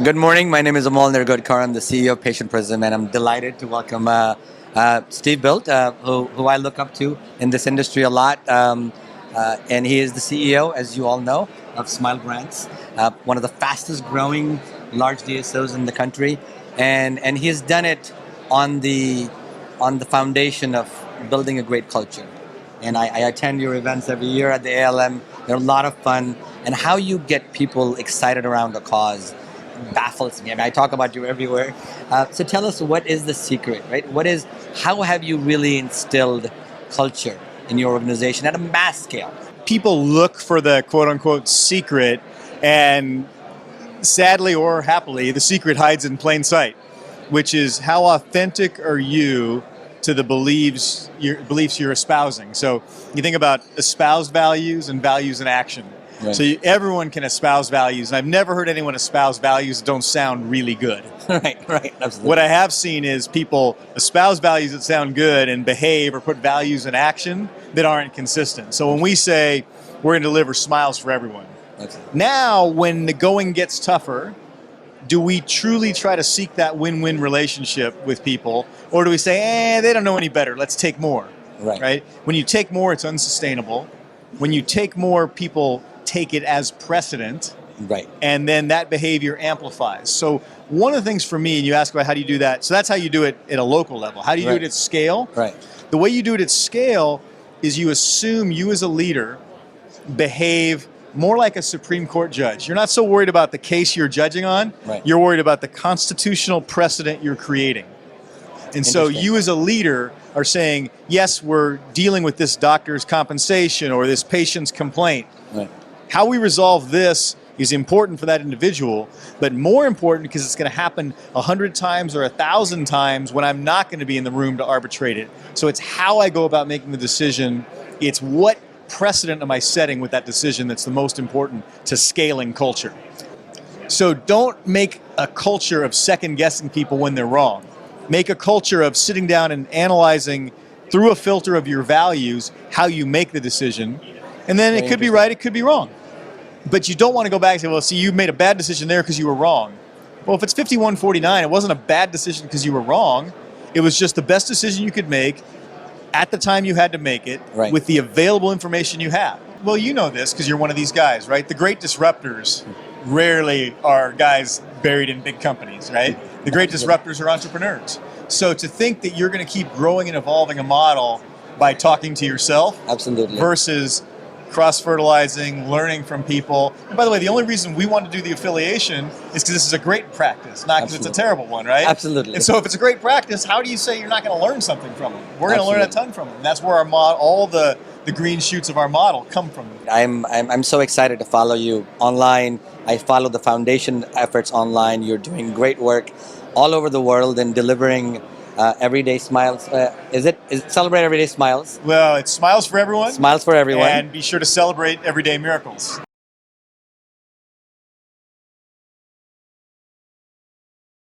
Good morning. My name is Amol Nirgudkar. I'm the CEO of Patient Prism, and I'm delighted to welcome Steve Bilt, who I look up to in this industry a lot. And he is the CEO, as you all know, of Smile Brands, one of the fastest growing large DSOs in the country. And he has done it on the foundation of building a great culture. And I attend your events every year at the ALM. They're a lot of fun. And how you get people excited around a cause baffles me. I mean, I talk about you everywhere. So tell us, what is the secret, right? How have you really instilled culture in your organization at a mass scale? People look for the quote unquote secret, and sadly or happily, the secret hides in plain sight, which is how authentic are you to the beliefs you're espousing. So you think about espoused values and values in action. Right. So everyone can espouse values, and I've never heard anyone espouse values that don't sound really good. Right, absolutely. What I have seen is people espouse values that sound good and behave or put values in action that aren't consistent. So when we say we're going to deliver smiles for everyone, now when the going gets tougher, do we truly try to seek that win-win relationship with people, or do we say, they don't know any better, let's take more? Right? When you take more, it's unsustainable. When you take more, people take it as precedent, right? And then that behavior amplifies. So one of the things for me, and you ask about how do you do that, so that's how you do it at a local level. How do you do it at scale? Right. The way you do it at scale is you assume you as a leader behave more like a Supreme Court judge. You're not so worried about the case you're judging on, right. You're worried about the constitutional precedent you're creating. And so you as a leader are saying, yes, we're dealing with this doctor's compensation or this patient's complaint. Right. How we resolve this is important for that individual, but more important because it's going to happen 100 times or 1,000 times when I'm not going to be in the room to arbitrate it. So it's how I go about making the decision. It's what precedent am I setting with that decision that's the most important to scaling culture. So don't make a culture of second guessing people when they're wrong. Make a culture of sitting down and analyzing through a filter of your values how you make the decision. And then it could be right, it could be wrong. But you don't want to go back and say, well, see, you made a bad decision there because you were wrong. Well, if it's 51-49, it wasn't a bad decision because you were wrong. It was just the best decision you could make at the time you had to make it, right, with the available information you have. Well, you know this because you're one of these guys, right? The great disruptors rarely are guys buried in big companies, right? The great disruptors are entrepreneurs. So to think that you're going to keep growing and evolving a model by talking to yourself, absolutely, versus cross-fertilizing, learning from people. And by the way, the only reason we want to do the affiliation is because this is a great practice, not because it's a terrible one, right? Absolutely. And so if it's a great practice, how do you say you're not going to learn something from it? We're going to learn a ton from it. And that's where our all the green shoots of our model come from. I'm so excited to follow you online. I follow the foundation efforts online. You're doing great work all over the world and delivering everyday smiles. Is it Celebrate Everyday Smiles? Well, it's Smiles for Everyone. Smiles for Everyone. And be sure to celebrate everyday miracles.